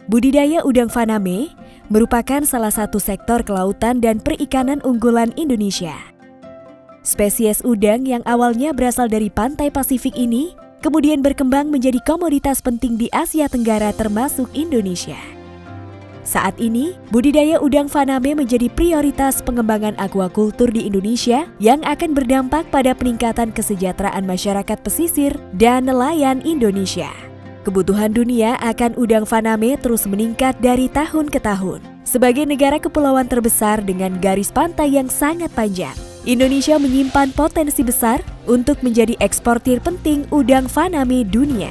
Budidaya udang faname merupakan salah satu sektor kelautan dan perikanan unggulan Indonesia. Spesies udang yang awalnya berasal dari pantai Pasifik ini kemudian berkembang menjadi komoditas penting di Asia Tenggara termasuk Indonesia. Saat ini, budidaya udang faname menjadi prioritas pengembangan aquaculture di Indonesia yang akan berdampak pada peningkatan kesejahteraan masyarakat pesisir dan nelayan Indonesia. Kebutuhan dunia akan udang faname terus meningkat dari tahun ke tahun. Sebagai negara kepulauan terbesar dengan garis pantai yang sangat panjang, Indonesia menyimpan potensi besar untuk menjadi eksportir penting udang faname dunia.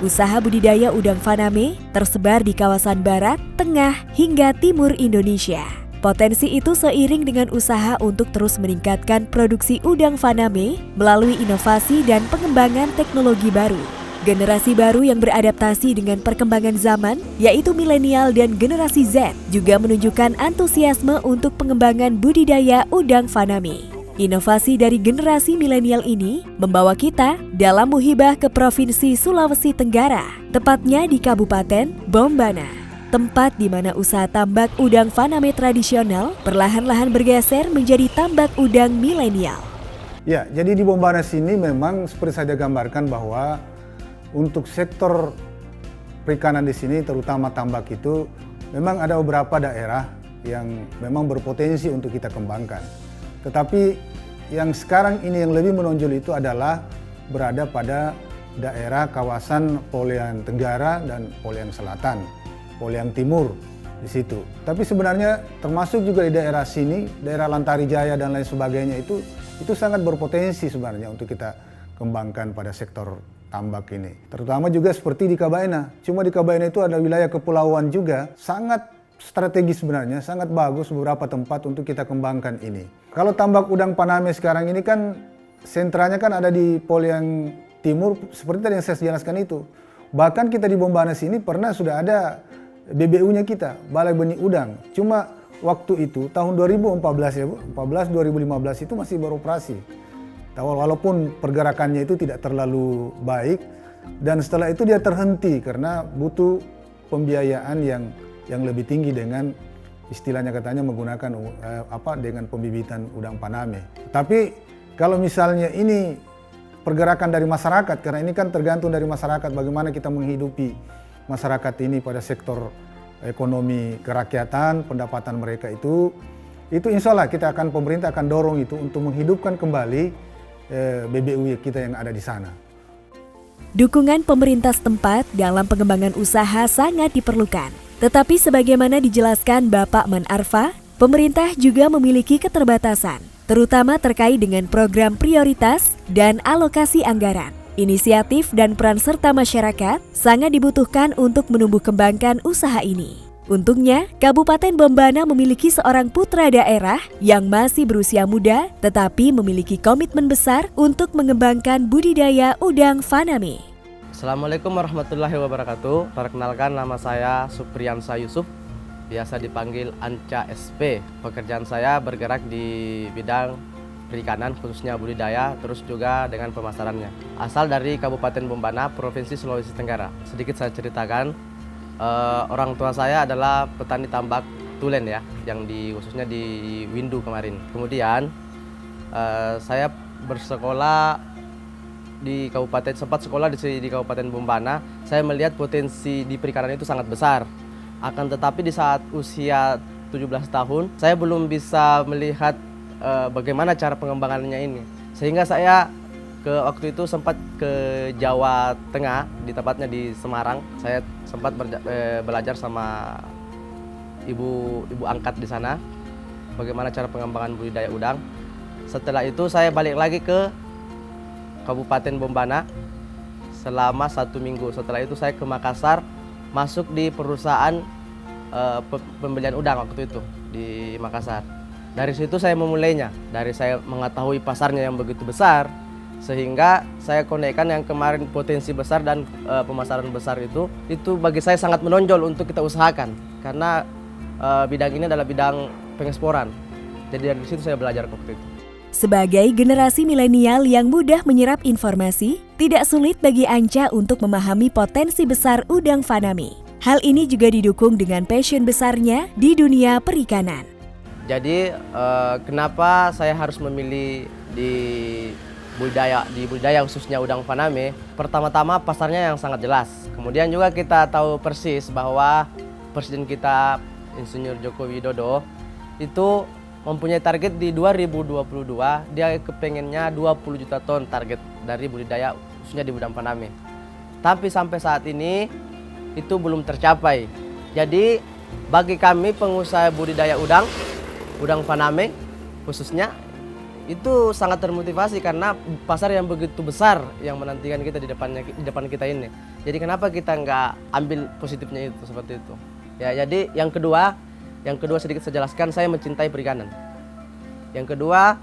Usaha budidaya udang faname tersebar di kawasan barat, tengah, hingga timur Indonesia. Potensi itu seiring dengan usaha untuk terus meningkatkan produksi udang faname melalui inovasi dan pengembangan teknologi baru. Generasi baru yang beradaptasi dengan perkembangan zaman, yaitu milenial dan generasi Z, juga menunjukkan antusiasme untuk pengembangan budidaya udang faname. Inovasi dari generasi milenial ini membawa kita dalam muhibah ke Provinsi Sulawesi Tenggara, tepatnya di Kabupaten Bombana, tempat di mana usaha tambak udang faname tradisional perlahan-lahan bergeser menjadi tambak udang milenial. Ya, jadi di Bombana sini memang seperti saya gambarkan bahwa untuk sektor perikanan di sini, terutama tambak itu, memang ada beberapa daerah yang memang berpotensi untuk kita kembangkan. Tetapi yang sekarang ini yang lebih menonjol itu adalah berada pada daerah kawasan Polian Tenggara dan Polian Selatan, Polian Timur di situ. Tapi sebenarnya termasuk juga di daerah sini, daerah Lantari Jaya dan lain sebagainya itu sangat berpotensi sebenarnya untuk kita kembangkan pada sektor tambak ini. Terutama juga seperti di Kabaena. Cuma di Kabaena itu ada wilayah kepulauan juga, sangat strategis sebenarnya, sangat bagus beberapa tempat untuk kita kembangkan ini. Kalau tambak udang faname sekarang ini kan sentranya kan ada di Polian Timur, seperti tadi yang saya jelaskan itu. Bahkan kita di Bombana sini pernah sudah ada BBU-nya kita, Balai Benih Udang. Cuma waktu itu tahun 2014 ya Bu, 2015 itu masih beroperasi. Walaupun pergerakannya itu tidak terlalu baik, dan setelah itu dia terhenti karena butuh pembiayaan yang lebih tinggi dengan istilahnya katanya menggunakan dengan pembibitan udang faname. Tapi kalau misalnya ini pergerakan dari masyarakat, karena ini kan tergantung dari masyarakat bagaimana kita menghidupi masyarakat ini pada sektor ekonomi kerakyatan, pendapatan mereka itu insya Allah pemerintah akan dorong itu untuk menghidupkan kembali BBU kita yang ada di sana. Dukungan pemerintah setempat dalam pengembangan usaha sangat diperlukan. Tetapi sebagaimana dijelaskan Bapak Menarfa, pemerintah juga memiliki keterbatasan, terutama terkait dengan program prioritas dan alokasi anggaran. Inisiatif dan peran serta masyarakat sangat dibutuhkan untuk menumbuh kembangkan usaha ini. Untungnya, Kabupaten Bombana memiliki seorang putra daerah yang masih berusia muda tetapi memiliki komitmen besar untuk mengembangkan budidaya udang faname. Assalamualaikum warahmatullahi wabarakatuh. Perkenalkan, nama saya Supriyansa Yusuf, biasa dipanggil Anca SP. Pekerjaan saya bergerak di bidang perikanan, khususnya budidaya, terus juga dengan pemasarannya. Asal dari Kabupaten Bombana, Provinsi Sulawesi Tenggara. Sedikit saya ceritakan. Orang tua saya adalah petani tambak tulen ya, yang khususnya di Windu kemarin. Kemudian saya bersekolah di sempat sekolah di Kabupaten Bombana. Saya melihat potensi di perikanan itu sangat besar. Akan tetapi di saat usia 17 tahun, saya belum bisa melihat bagaimana cara pengembangannya ini. Sehingga saya waktu itu sempat ke Jawa Tengah, di tempatnya di Semarang. Saya sempat belajar sama ibu angkat di sana bagaimana cara pengembangan budidaya udang. Setelah itu saya balik lagi ke Kabupaten Bombana selama 1 minggu. Setelah itu saya ke Makassar, masuk di perusahaan pembelian udang waktu itu di Makassar. Dari situ saya memulainya, dari saya mengetahui pasarnya yang begitu besar, sehingga saya konekkan yang kemarin potensi besar dan pemasaran besar itu bagi saya sangat menonjol untuk kita usahakan, karena bidang ini adalah bidang pengeksporan. Jadi dari situ saya belajar waktu itu. Sebagai generasi milenial yang mudah menyerap informasi, tidak sulit bagi Anca untuk memahami potensi besar udang faname. Hal ini juga didukung dengan passion besarnya di dunia perikanan. Jadi kenapa saya harus memilih di budidaya khususnya udang faname? Pertama-tama pasarnya yang sangat jelas. Kemudian juga kita tahu persis bahwa Presiden kita Insinyur Joko Widodo itu mempunyai target di 2022, dia kepengennya 20 juta ton target dari budidaya khususnya di udang faname. Tapi sampai saat ini itu belum tercapai. Jadi bagi kami pengusaha budidaya udang faname khususnya, itu sangat termotivasi karena pasar yang begitu besar yang menantikan kita di depan kita ini. Jadi kenapa kita nggak ambil positifnya itu seperti itu? Ya, jadi yang kedua sedikit saya jelaskan, saya mencintai perikanan. Yang kedua,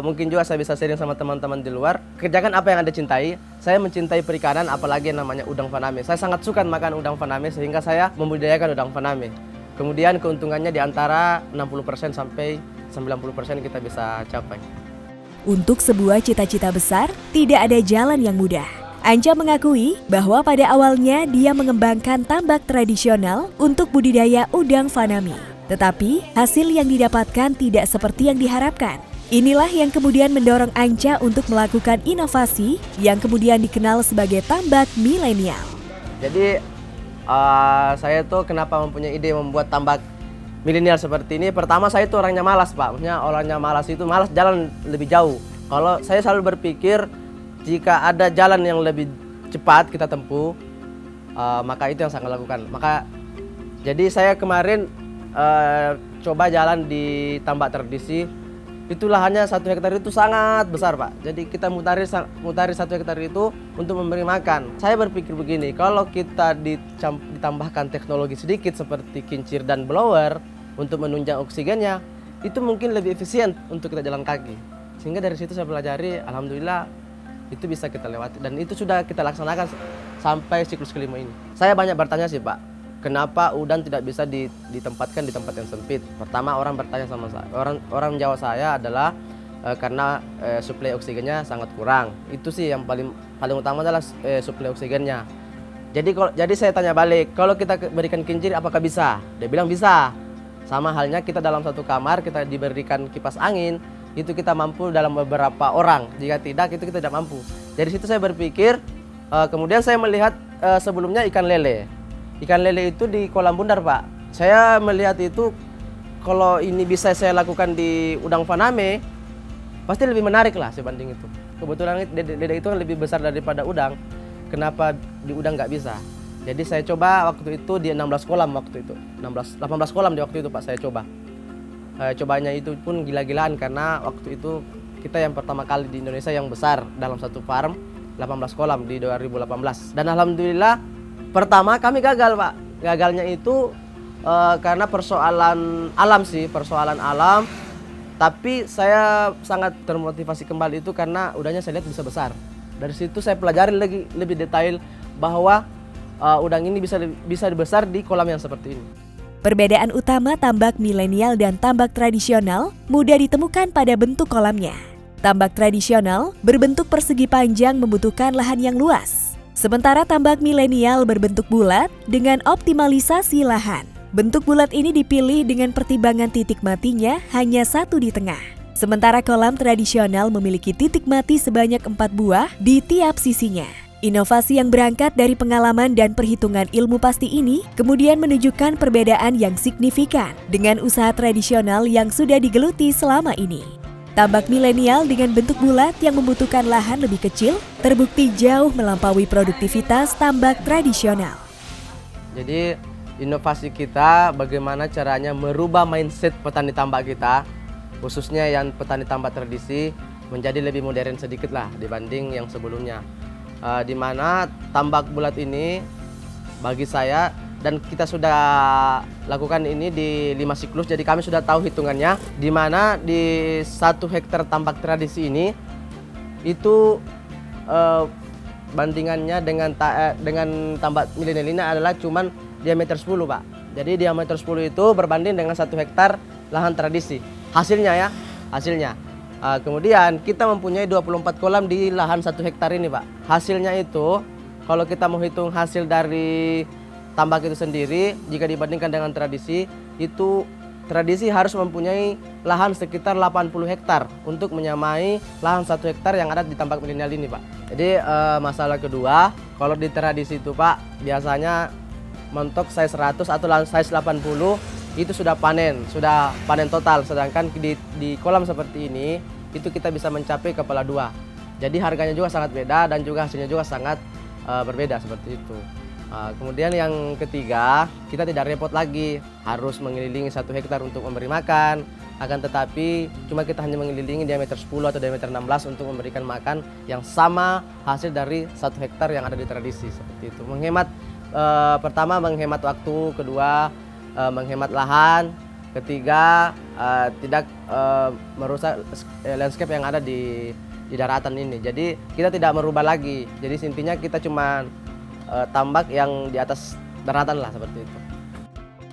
mungkin juga saya bisa sharing sama teman-teman di luar. Kerjakan apa yang Anda cintai. Saya mencintai perikanan, apalagi yang namanya udang faname. Saya sangat suka makan udang faname sehingga saya membudidayakan udang faname. Kemudian keuntungannya di antara 60% sampai 90% kita bisa capai. Untuk sebuah cita-cita besar, tidak ada jalan yang mudah. Anca mengakui bahwa pada awalnya dia mengembangkan tambak tradisional untuk budidaya udang faname. Tetapi hasil yang didapatkan tidak seperti yang diharapkan. Inilah yang kemudian mendorong Anca untuk melakukan inovasi yang kemudian dikenal sebagai tambak milenial. Jadi saya tuh kenapa mempunyai ide membuat tambak milenial seperti ini. Pertama, saya itu orangnya malas, Pak. Maksudnya orangnya malas itu malas jalan lebih jauh. Kalau saya selalu berpikir jika ada jalan yang lebih cepat kita tempuh, maka itu yang saya lakukan. Jadi saya kemarin coba jalan di tambak tradisi. Itu lahannya 1 hektar itu sangat besar, Pak. Jadi kita mutari 1 hektar itu untuk memberi makan. Saya berpikir begini, kalau kita ditambahkan teknologi sedikit seperti kincir dan blower untuk menunjang oksigennya, itu mungkin lebih efisien untuk kita jalan kaki. Sehingga dari situ saya pelajari, alhamdulillah itu bisa kita lewati dan itu sudah kita laksanakan sampai siklus kelima ini. Saya banyak bertanya sih, Pak, kenapa udang tidak bisa ditempatkan di tempat yang sempit? Pertama, orang bertanya sama saya, orang menjawab saya adalah karena suplai oksigennya sangat kurang. Itu sih yang paling utama adalah suplai oksigennya. Jadi saya tanya balik, kalau kita berikan kincir apakah bisa? Dia bilang bisa. Sama halnya kita dalam satu kamar kita diberikan kipas angin, itu kita mampu dalam beberapa orang. Jika tidak, itu kita tidak mampu. Dari situ saya berpikir, kemudian saya melihat sebelumnya ikan lele. Ikan lele itu di kolam bundar, Pak. Saya melihat itu, kalau ini bisa saya lakukan di udang faname, pasti lebih menarik lah sebanding itu. Kebetulan lele itu lebih besar daripada udang. Kenapa di udang nggak bisa? Jadi saya coba waktu itu di 16 kolam waktu itu. 18 kolam di waktu itu, Pak, saya coba. Cobanya itu pun gila-gilaan karena waktu itu kita yang pertama kali di Indonesia yang besar dalam satu farm 18 kolam di 2018. Dan alhamdulillah pertama kami gagal, Pak. Gagalnya itu karena persoalan alam. Tapi saya sangat termotivasi kembali itu karena udangnya saya lihat bisa besar. Dari situ saya pelajari lagi lebih detail bahwa udang ini bisa besar di kolam yang seperti ini. Perbedaan utama tambak milenial dan tambak tradisional mudah ditemukan pada bentuk kolamnya. Tambak tradisional berbentuk persegi panjang membutuhkan lahan yang luas. Sementara tambak milenial berbentuk bulat dengan optimalisasi lahan. Bentuk bulat ini dipilih dengan pertimbangan titik matinya hanya 1 di tengah. Sementara kolam tradisional memiliki titik mati sebanyak 4 buah di tiap sisinya. Inovasi yang berangkat dari pengalaman dan perhitungan ilmu pasti ini kemudian menunjukkan perbedaan yang signifikan dengan usaha tradisional yang sudah digeluti selama ini. Tambak milenial dengan bentuk bulat yang membutuhkan lahan lebih kecil terbukti jauh melampaui produktivitas tambak tradisional. Jadi inovasi kita bagaimana caranya merubah mindset petani tambak kita, khususnya yang petani tambak tradisi, menjadi lebih modern sedikit lah dibanding yang sebelumnya. Di mana tambak bulat ini bagi saya, dan kita sudah lakukan ini di 5 siklus, jadi kami sudah tahu hitungannya, di mana di 1 hektar tambak tradisi ini itu bandingannya dengan tambak milenial ini adalah cuman diameter 10, Pak. Jadi diameter 10 itu berbanding dengan 1 hektar lahan tradisi. Hasilnya. Kemudian kita mempunyai 24 kolam di lahan 1 hektar ini, Pak. Hasilnya itu kalau kita mau hitung hasil dari tambak itu sendiri jika dibandingkan dengan tradisi, itu tradisi harus mempunyai lahan sekitar 80 hektar untuk menyamai lahan 1 hektar yang ada di tambak milenial ini, Pak. Jadi masalah kedua, kalau di tradisi itu, Pak, biasanya mentok size 100 atau size 80 itu sudah panen total. Sedangkan di kolam seperti ini, itu kita bisa mencapai kepala 2. Jadi harganya juga sangat beda dan juga hasilnya juga sangat berbeda seperti itu. Kemudian yang ketiga, kita tidak repot lagi harus mengelilingi 1 hektar untuk memberi makan. Akan tetapi cuma kita hanya mengelilingi diameter 10 atau diameter 16 untuk memberikan makan yang sama hasil dari 1 hektar yang ada di tradisi seperti itu. Menghemat pertama menghemat waktu, kedua menghemat lahan, ketiga tidak merusak landscape yang ada di daratan ini. Jadi kita tidak merubah lagi. Jadi intinya kita cuma tambak yang di atas daratan lah seperti itu.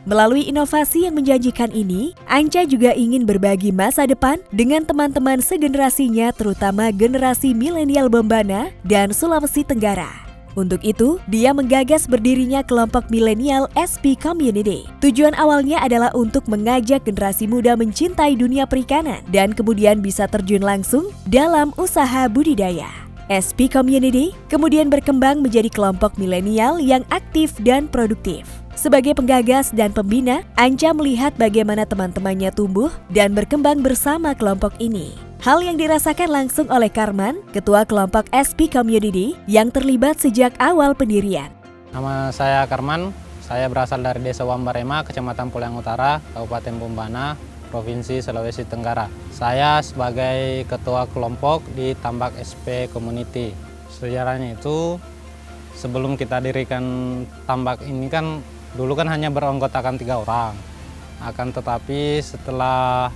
Melalui inovasi yang menjanjikan ini, Anca juga ingin berbagi masa depan dengan teman-teman segenerasinya, terutama generasi milenial Bombana dan Sulawesi Tenggara. Untuk itu, dia menggagas berdirinya kelompok milenial SP Community. Tujuan awalnya adalah untuk mengajak generasi muda mencintai dunia perikanan dan kemudian bisa terjun langsung dalam usaha budidaya. SP Community kemudian berkembang menjadi kelompok milenial yang aktif dan produktif. Sebagai penggagas dan pembina, Anca melihat bagaimana teman-temannya tumbuh dan berkembang bersama kelompok ini. Hal yang dirasakan langsung oleh Karman, ketua kelompok SP Community yang terlibat sejak awal pendirian. Nama saya Karman, saya berasal dari Desa Wambarema, Kecamatan Pulang Utara, Kabupaten Bombana, Provinsi Sulawesi Tenggara. Saya sebagai ketua kelompok di Tambak SP Community. Sejarahnya itu, sebelum kita dirikan tambak ini kan dulu kan hanya beranggotakan 3 orang. Akan tetapi setelah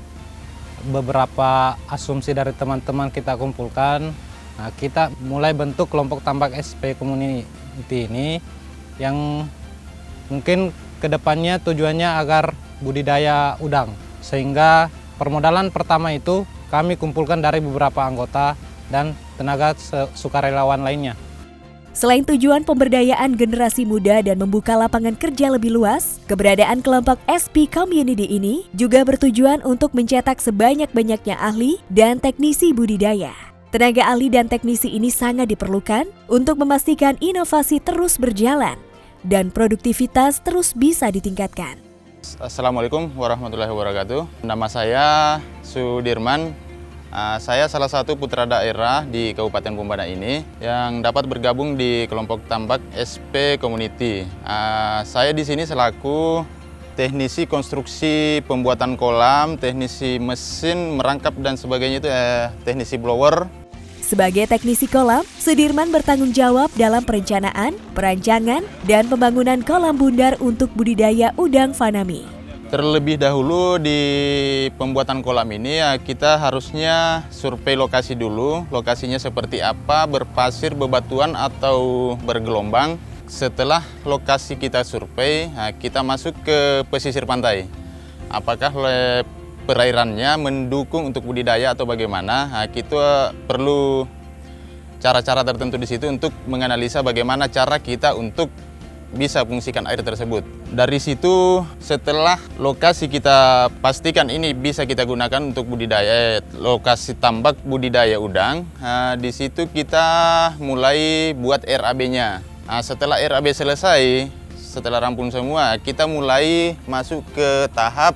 beberapa asumsi dari teman-teman kita kumpulkan, kita mulai bentuk kelompok Tambak SP Community ini yang mungkin kedepannya tujuannya agar budidaya udang. Sehingga permodalan pertama itu kami kumpulkan dari beberapa anggota dan tenaga sukarelawan lainnya. Selain tujuan pemberdayaan generasi muda dan membuka lapangan kerja lebih luas, keberadaan kelompok SP Community ini juga bertujuan untuk mencetak sebanyak-banyaknya ahli dan teknisi budidaya. Tenaga ahli dan teknisi ini sangat diperlukan untuk memastikan inovasi terus berjalan dan produktivitas terus bisa ditingkatkan. Assalamualaikum warahmatullahi wabarakatuh. Nama saya Sudirman. Saya salah satu putra daerah di Kabupaten Bombana ini yang dapat bergabung di kelompok tambak SP Community. Saya di sini selaku teknisi konstruksi pembuatan kolam, teknisi mesin, merangkap dan sebagainya itu teknisi blower. Sebagai teknisi kolam, Sudirman bertanggung jawab dalam perencanaan, perancangan, dan pembangunan kolam bundar untuk budidaya udang fanami. Terlebih dahulu di pembuatan kolam ini kita harusnya survei lokasi dulu, lokasinya seperti apa, berpasir, bebatuan atau bergelombang. Setelah lokasi kita survei, kita masuk ke pesisir pantai. Apakah perairannya mendukung untuk budidaya atau bagaimana? Kita perlu cara-cara tertentu di situ untuk menganalisa bagaimana cara kita untuk bisa fungsikan air tersebut. Dari situ setelah lokasi kita pastikan ini bisa kita gunakan untuk budidaya, lokasi tambak budidaya udang, di situ kita mulai buat RAB-nya. Setelah RAB selesai, setelah rampung semua, kita mulai masuk ke tahap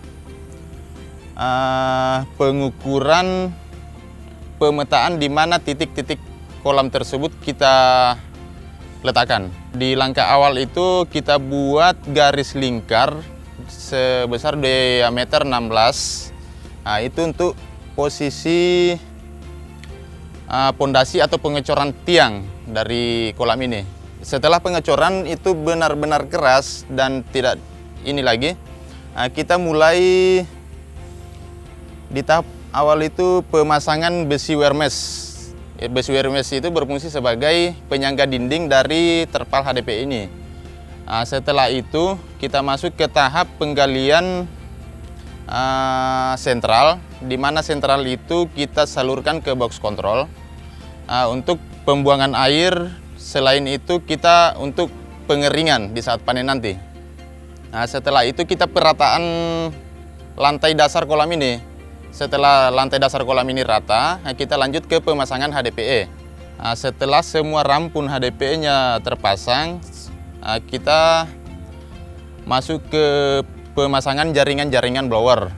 pengukuran, pemetaan di mana titik-titik kolam tersebut kita letakkan. Di langkah awal itu kita buat garis lingkar sebesar diameter 16. Itu untuk posisi pondasi atau pengecoran tiang dari kolam ini. Setelah pengecoran itu benar-benar keras dan tidak ini lagi, kita mulai di tahap awal itu pemasangan besi wermes. Besi wermes itu berfungsi sebagai penyangga dinding dari terpal HDP ini. Setelah itu kita masuk ke tahap penggalian sentral, di mana sentral itu kita salurkan ke box control. Untuk pembuangan air, selain itu kita untuk pengeringan di saat panen nanti. Nah, setelah itu kita perataan lantai dasar kolam ini. Setelah lantai dasar kolam ini rata, kita lanjut ke pemasangan HDPE. Nah, setelah semua rampun HDPE-nya terpasang, kita masuk ke pemasangan jaringan-jaringan blower.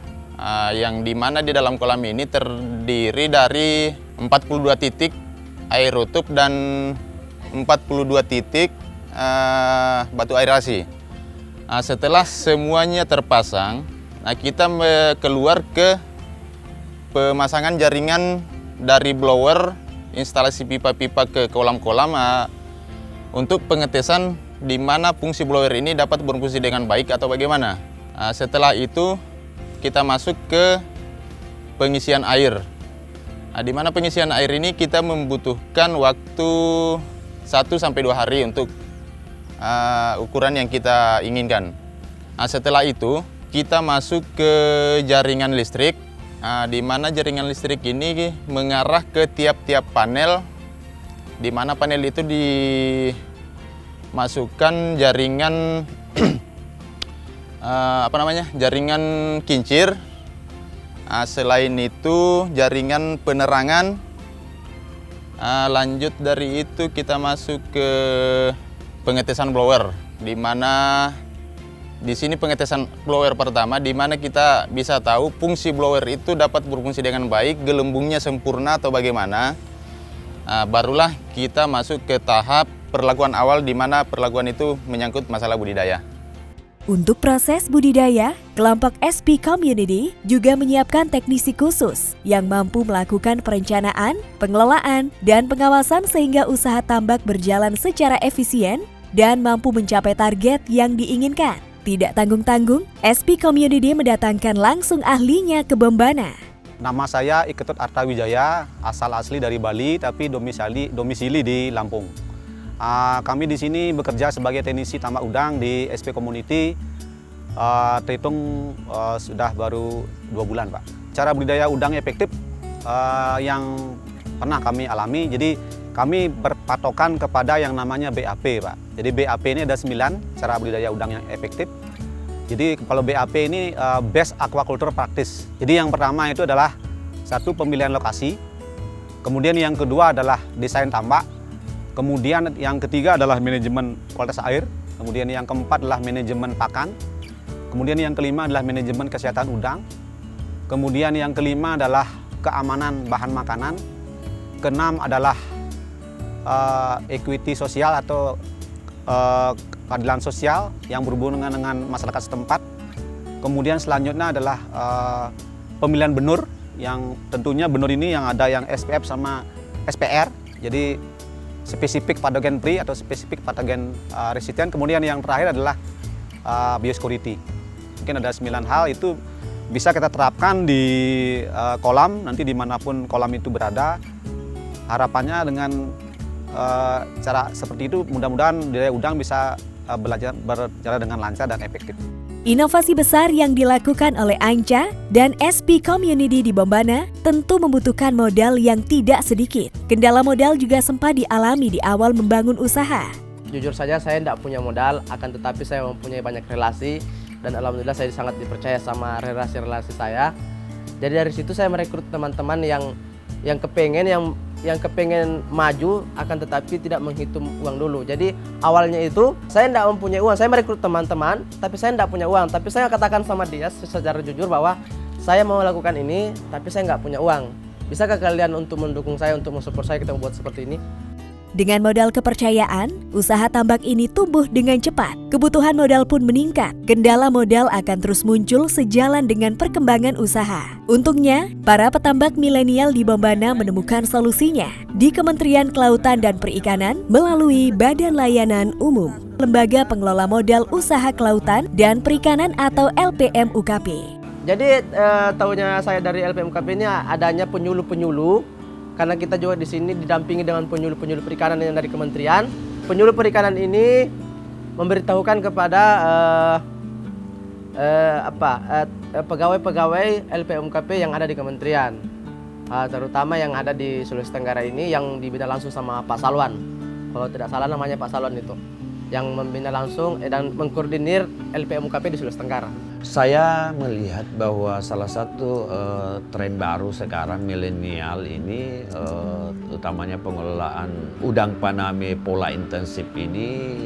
Yang dimana di dalam kolam ini terdiri dari 42 titik aerotup dan 42 titik batu aerasi. Setelah semuanya terpasang, kita keluar ke pemasangan jaringan dari blower, instalasi pipa-pipa ke kolam-kolam untuk pengetesan di mana fungsi blower ini dapat berfungsi dengan baik atau bagaimana. Setelah itu kita masuk ke pengisian air. Di mana pengisian air ini kita membutuhkan waktu 1-2 hari untuk ukuran yang kita inginkan. Setelah itu kita masuk ke jaringan listrik, di mana jaringan listrik ini mengarah ke tiap-tiap panel, di mana panel itu dimasukkan jaringan jaringan kincir. Selain itu jaringan penerangan. Lanjut dari itu kita masuk ke pengetesan blower, di mana di sini pengetesan blower pertama, di mana kita bisa tahu fungsi blower itu dapat berfungsi dengan baik, gelembungnya sempurna atau bagaimana. Barulah kita masuk ke tahap perlakuan awal, di mana perlakuan itu menyangkut masalah budidaya. Untuk proses budidaya, kelompok SP Community juga menyiapkan teknisi khusus yang mampu melakukan perencanaan, pengelolaan, dan pengawasan sehingga usaha tambak berjalan secara efisien dan mampu mencapai target yang diinginkan. Tidak tanggung-tanggung, SP Community mendatangkan langsung ahlinya ke Bombana. Nama saya Iketut Artawijaya, asal asli dari Bali tapi domisili di Lampung. Kami di sini bekerja sebagai teknisi tambak udang di SP Community, terhitung sudah baru 2 bulan, Pak. Cara budidaya udang efektif yang pernah kami alami, jadi kami berpatokan kepada yang namanya BAP, Pak. Jadi BAP ini ada 9 cara budidaya udang yang efektif. Jadi kalau BAP ini Best Aquaculture Practice. Jadi yang pertama itu adalah satu, pemilihan lokasi. Kemudian yang kedua adalah desain tambak. Kemudian yang ketiga adalah manajemen kualitas air. Kemudian yang keempat adalah manajemen pakan. Kemudian yang kelima adalah manajemen kesehatan udang. Kemudian yang kelima adalah keamanan bahan makanan. Keenam adalah equity sosial atau keadilan sosial yang berhubungan dengan masyarakat setempat. Kemudian selanjutnya adalah pemilihan benur, yang tentunya benur ini yang ada yang SPF sama SPR, jadi spesifik patogen free atau spesifik patogen resistant. Kemudian yang terakhir adalah biosecurity. Mungkin ada 9 hal itu bisa kita terapkan di kolam, nanti dimanapun kolam itu berada. Harapannya dengan cara seperti itu mudah-mudahan budidaya udang bisa berjalan dengan lancar dan efektif. Inovasi besar yang dilakukan oleh Anca dan SP Community di Bombana tentu membutuhkan modal yang tidak sedikit. Kendala modal juga sempat dialami di awal membangun usaha. Jujur saja saya tidak punya modal, akan tetapi saya mempunyai banyak relasi dan alhamdulillah saya sangat dipercaya sama relasi-relasi saya. Jadi dari situ saya merekrut teman-teman yang kepengen maju, akan tetapi tidak menghitung uang dulu. Jadi awalnya itu saya tidak mempunyai uang, saya merekrut teman-teman, tapi saya tidak punya uang. Tapi saya katakan sama dia secara jujur bahwa saya mau melakukan ini, tapi saya nggak punya uang. Bisakah kalian untuk mendukung saya, untuk mensupport saya kita membuat seperti ini? Dengan modal kepercayaan, usaha tambak ini tumbuh dengan cepat. Kebutuhan modal pun meningkat. Kendala modal akan terus muncul sejalan dengan perkembangan usaha. Untungnya, para petambak milenial di Bombana menemukan solusinya di Kementerian Kelautan dan Perikanan melalui Badan Layanan Umum, Lembaga Pengelola Modal Usaha Kelautan dan Perikanan atau LPMUKP. Jadi tahunya saya dari LPMUKP ini adanya penyuluh-penyuluh. Karena kita juga di sini didampingi dengan penyuluh-penyuluh perikanan yang dari kementerian. Penyuluh perikanan ini memberitahukan kepada pegawai-pegawai LPMUKP yang ada di kementerian, terutama yang ada di Sulawesi Tenggara ini, yang dibina langsung sama Pak Salwan. Kalau tidak salah namanya Pak Salwan itu. yang membina langsung dan mengkoordinir LPM UKP di Sulawesi Tenggara. Saya melihat bahwa salah satu tren baru sekarang milenial ini, utamanya pengelolaan udang faname pola intensif ini,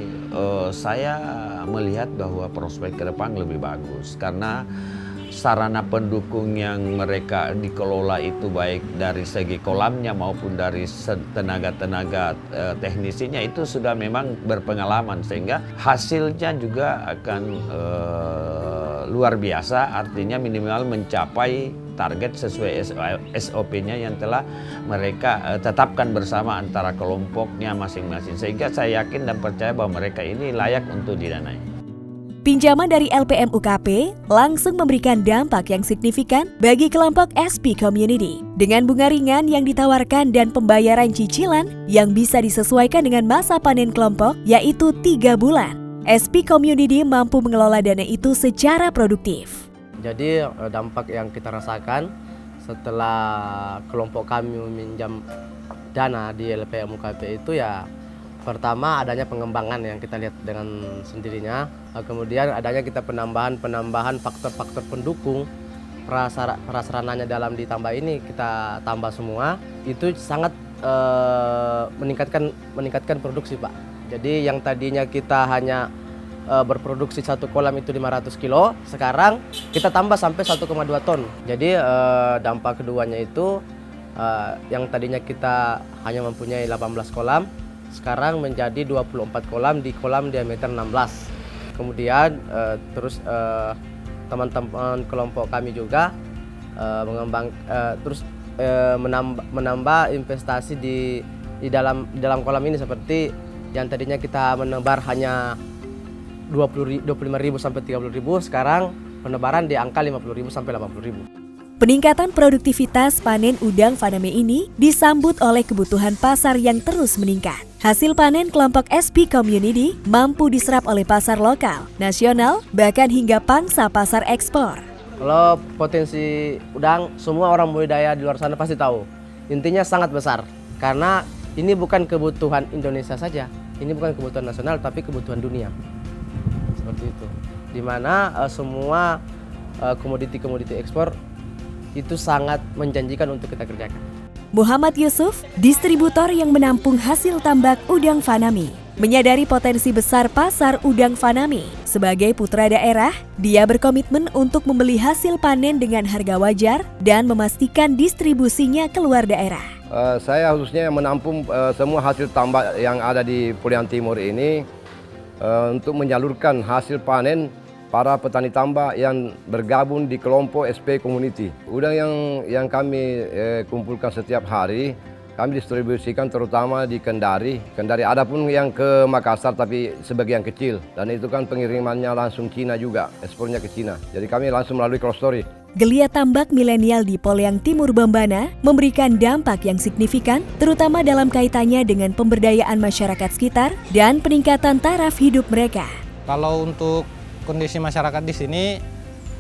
saya melihat bahwa prospek ke depan lebih bagus karena sarana pendukung yang mereka dikelola itu baik dari segi kolamnya maupun dari tenaga-tenaga teknisinya itu sudah memang berpengalaman sehingga hasilnya juga akan luar biasa, artinya minimal mencapai target sesuai SOP-nya yang telah mereka tetapkan bersama antara kelompoknya masing-masing, sehingga saya yakin dan percaya bahwa mereka ini layak untuk didanai. Pinjaman dari LPM UKP langsung memberikan dampak yang signifikan bagi kelompok SP Community dengan bunga ringan yang ditawarkan dan pembayaran cicilan yang bisa disesuaikan dengan masa panen kelompok yaitu 3 bulan. SP Community mampu mengelola dana itu secara produktif. Jadi dampak yang kita rasakan setelah kelompok kami meminjam dana di LPM UKP itu ya pertama adanya pengembangan yang kita lihat dengan sendirinya, kemudian adanya kita penambahan faktor-faktor pendukung prasarananya dalam ditambah ini kita tambah semua, itu sangat meningkatkan produksi Pak. Jadi yang tadinya kita hanya berproduksi satu kolam itu 500 kilo, sekarang kita tambah sampai 1,2 ton. Jadi dampak keduanya itu yang tadinya kita hanya mempunyai 18 kolam, sekarang menjadi 24 kolam di kolam diameter 16. Kemudian terus teman-teman kelompok kami juga menambah investasi di dalam kolam ini, seperti yang tadinya kita menebar hanya 25.000 sampai 30.000, sekarang penebaran di angka 50.000 sampai 80.000. Peningkatan produktivitas panen udang faname ini disambut oleh kebutuhan pasar yang terus meningkat. Hasil panen kelompok SP Community mampu diserap oleh pasar lokal, nasional, bahkan hingga pangsa pasar ekspor. Kalau potensi udang, semua orang budidaya di luar sana pasti tahu. Intinya sangat besar, karena ini bukan kebutuhan Indonesia saja, ini bukan kebutuhan nasional, tapi kebutuhan dunia. Seperti itu. Di mana semua komoditi-komoditi ekspor itu sangat menjanjikan untuk kita kerjakan. Muhammad Yusuf, distributor yang menampung hasil tambak udang faname, menyadari potensi besar pasar udang faname. Sebagai putra daerah, dia berkomitmen untuk membeli hasil panen dengan harga wajar dan memastikan distribusinya keluar daerah. Saya khususnya menampung semua hasil tambak yang ada di Polian Timur ini untuk menyalurkan hasil panen para petani tambak yang bergabung di kelompok SP Community. Udang yang kami kumpulkan setiap hari, kami distribusikan terutama di Kendari. Adapun yang ke Makassar tapi sebagian kecil. Dan itu kan pengirimannya langsung Cina juga, ekspornya ke Cina. Jadi kami langsung melalui cross story. Geliat tambak milenial di Polian Timur Bombana memberikan dampak yang signifikan, terutama dalam kaitannya dengan pemberdayaan masyarakat sekitar dan peningkatan taraf hidup mereka. Kalau untuk kondisi masyarakat di sini,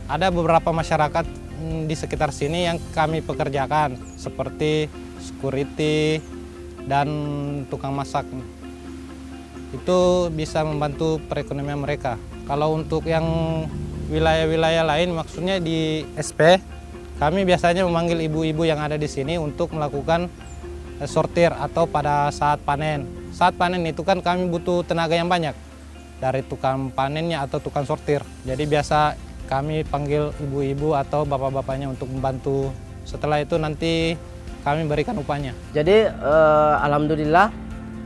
ada beberapa masyarakat di sekitar sini yang kami pekerjakan, seperti security dan tukang masak. Itu bisa membantu perekonomian mereka. Kalau untuk yang wilayah-wilayah lain, maksudnya di SP, kami biasanya memanggil ibu-ibu yang ada di sini untuk melakukan sortir atau pada saat panen. Saat panen itu kan kami butuh tenaga yang banyak, dari tukang panennya atau tukang sortir. Jadi biasa kami panggil ibu-ibu atau bapak-bapaknya untuk membantu. Setelah itu nanti kami berikan upahnya. Jadi Alhamdulillah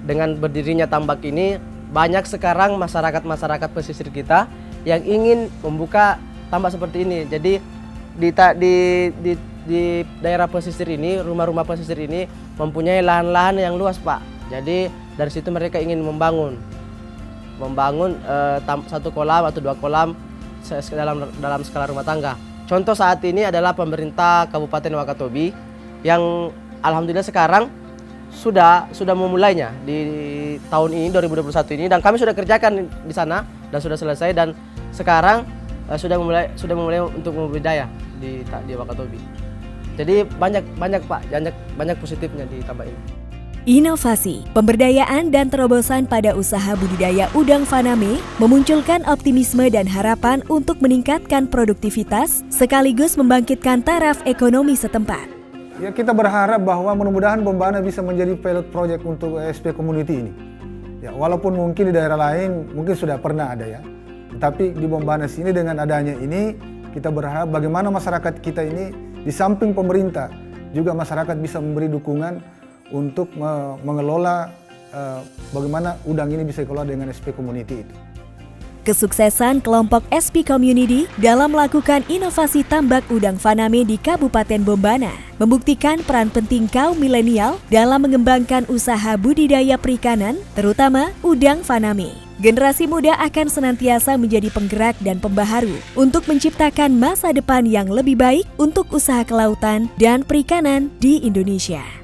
dengan berdirinya tambak ini, banyak sekarang masyarakat pesisir kita yang ingin membuka tambak seperti ini. Jadi di daerah pesisir ini, rumah-rumah pesisir ini mempunyai lahan-lahan yang luas Pak. Jadi dari situ mereka ingin membangun satu kolam atau 2 kolam dalam skala rumah tangga. Contoh saat ini adalah pemerintah Kabupaten Wakatobi yang alhamdulillah sekarang sudah memulainya di tahun ini 2021 ini, dan kami sudah kerjakan di sana dan sudah selesai, dan sekarang sudah memulai untuk membudidaya di Wakatobi. Jadi banyak Pak, banyak positifnya di tambak ini. Inovasi, pemberdayaan dan terobosan pada usaha budidaya udang Faname memunculkan optimisme dan harapan untuk meningkatkan produktivitas sekaligus membangkitkan taraf ekonomi setempat. Ya, kita berharap bahwa mudah-mudahan Bombana bisa menjadi pilot project untuk SP Community ini. Ya, walaupun mungkin di daerah lain mungkin sudah pernah ada ya. Tapi di Bombana sini dengan adanya ini kita berharap bagaimana masyarakat kita ini di samping pemerintah juga masyarakat bisa memberi dukungan untuk mengelola bagaimana udang ini bisa dikelola dengan SP Community itu. Kesuksesan kelompok SP Community dalam melakukan inovasi tambak udang Faname di Kabupaten Bombana membuktikan peran penting kaum milenial dalam mengembangkan usaha budidaya perikanan, terutama udang Faname. Generasi muda akan senantiasa menjadi penggerak dan pembaharu untuk menciptakan masa depan yang lebih baik untuk usaha kelautan dan perikanan di Indonesia.